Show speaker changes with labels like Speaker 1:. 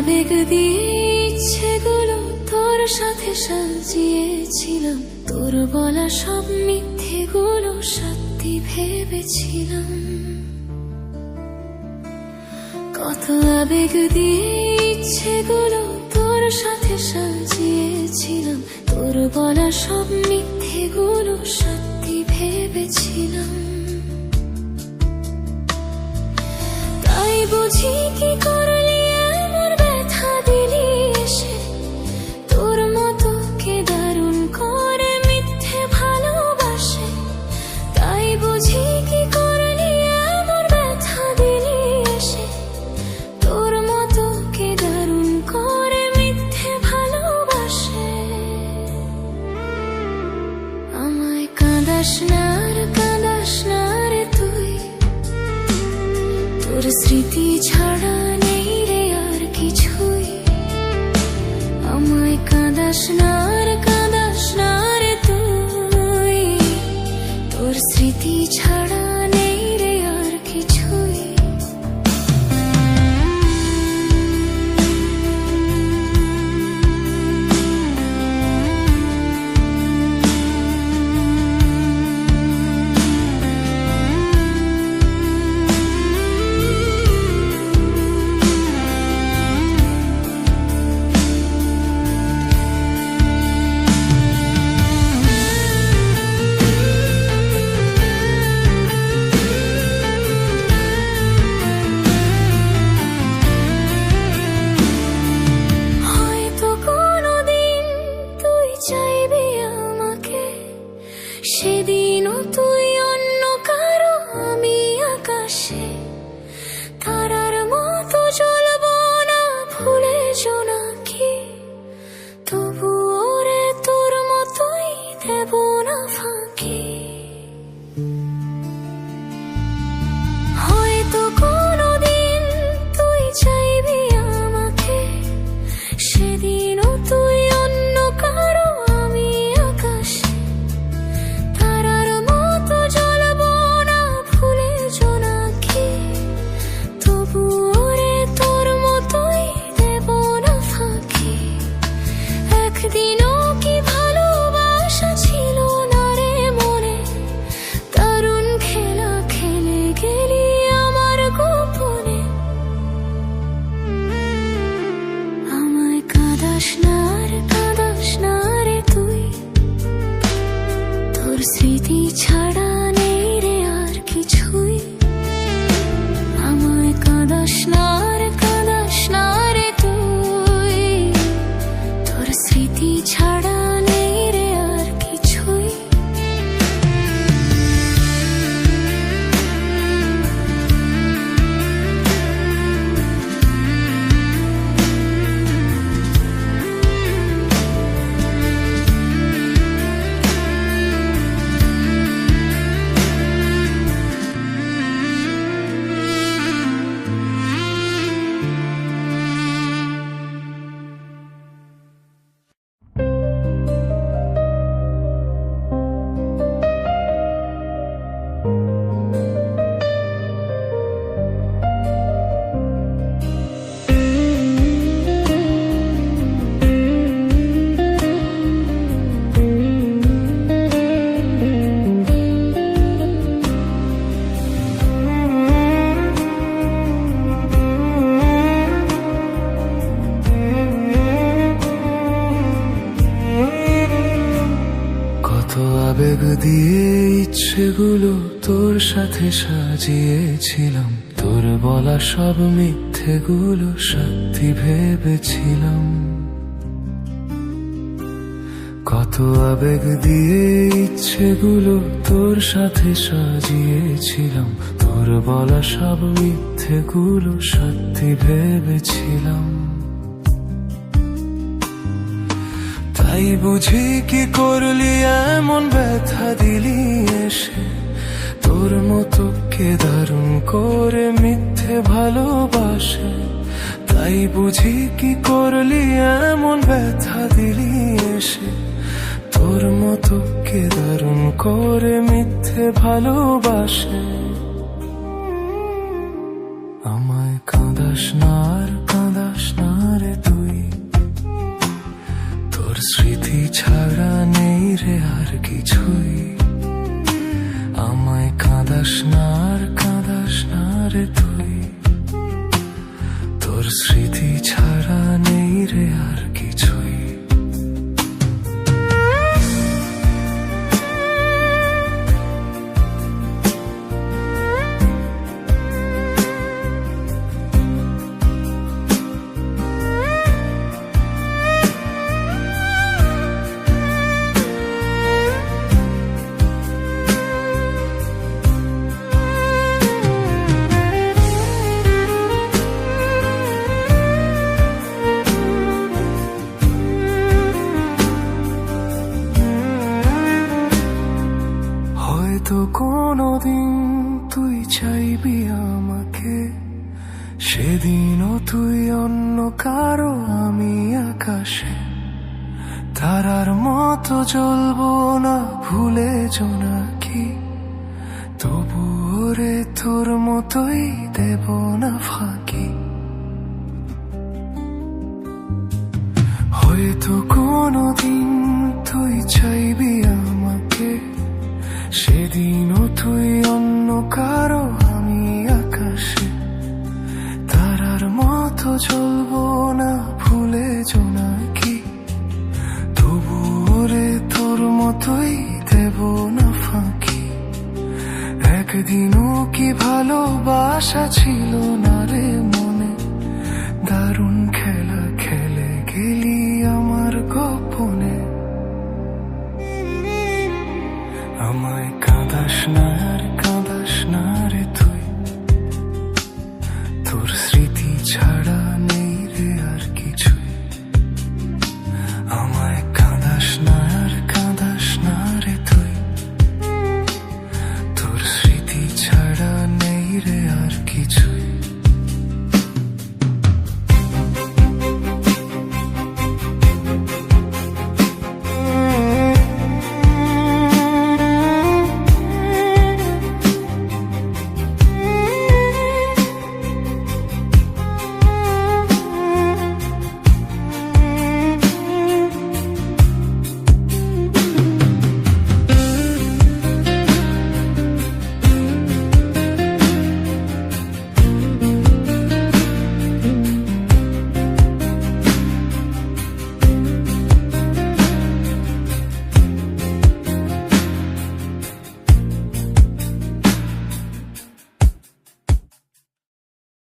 Speaker 1: আবেগ দিয়ে ইচ্ছেগুলো তোর সাথে সাজিয়েছিলাম, তোর বলা সব মিথ্যেগুলো সত্যি ভেবেছিলাম। কত আবেগ দিয়ে ইচ্ছেগুলো তোর সাথে সাজিয়েছিলাম, তোর বলা সব মিথ্যেগুলো সত্যি ভেবেছিলাম। তাই বুঝি কি করলি এমন ব্যথা দিলি এসে, তোর মতো কে দারুণ করে মিথ্যে ভালোবাসে। তাই বুঝি কি করলি এমন ব্যথা দিলি এসে, তোর মতো কে দারুণ করে মিথ্যে ভালোবাসে। আমায় কাঁদাস না আর কাঁদাস না রে তুই, তোর স্মৃতি ছাড়া নেই রে আর কিছুই। আমায় কাঁদাস না আর কাঁদাস না রে তুই, তোর স্মৃতি ছাড়া নেই রে আর কিছুই। সেদিনও তুই অন্য কারো, আমি আকাশে তারার মতো জ্বলবো না, ভুলে জোনাকি। তবুও রে তোর মতোই দেব না ফাঁকি। হয়তো কোনোদিন তুই চাইবি আমাকে, সেদিনও তুই অন্য কারো, আমি আকাশে তারার মতো জ্বলবো না, ভুলে জোনাকি। তবুও রে তোর মতোই দেব না ফাঁকি। একদিনও কি ভালোবাসা ছিল না রে মনে, দারুণ খেলা খেলে গেলি আমার গোপনে। আমায় কাঁদাস না আর কাঁদাস না রে তুই, তোর স্মৃতি ছাড়া নেই রে আর কিছুই। আমায় কাঁদাস না আর কাঁদাস না রে তুই, তোর স্মৃতি ছাড়া নেই রে আর কিছুই।
Speaker 2: আবেগ দিয়ে ইচ্ছেগুলো তোর সাথে সাজিয়েছিলাম, তোর বলা সব মিথ্যেগুলো সত্যি ভেবেছিলাম। কত আবেগ দিয়ে ইচ্ছেগুলো তোর সাথে সাজিয়েছিলাম, তোর বলা সব মিথ্যেগুলো সত্যি ভেবেছিলাম। তাই বুঝি কি করলি এমন ব্যথা দিলি এসে, তোর মতো কে দারুণ করে মিথ্যে ভালোবাসে। তাই বুঝি কি করলি এমন ব্যথা দিলি এসে, তোর মতো কে দারুণ করে মিথ্যে ভালোবাসে। আমায় কাঁদাস না আর কাঁদাস না ছাড়া নেই রে আর কিছুই, আমায় কাঁদাস না আর কাঁদাস না রে তুই, তোর স্মৃতি ছাড়া নেই রে আর কিছুই। হয়তো কোনোদিন তুই চাইবি আমাকে, সেদিনও তুই অন্য কারো আমি আকাশে, তারার মতো জ্বলবো না ভুলে জোনাকি, তবুও রে তোর মতোই দেব না ফাঁকি। হয়তো কোনোদিন তুই চাইবি আমাকে, সেদিনও তুই অন্য কারো আমি আকাশে, তারার মতো জ্বলবো না ভুলে জোনাকি, তবুও রে তোর মতোই দেব না ফাঁকি। একদিনও কি ভালোবাসা ছিল না রে মনে, দারুণ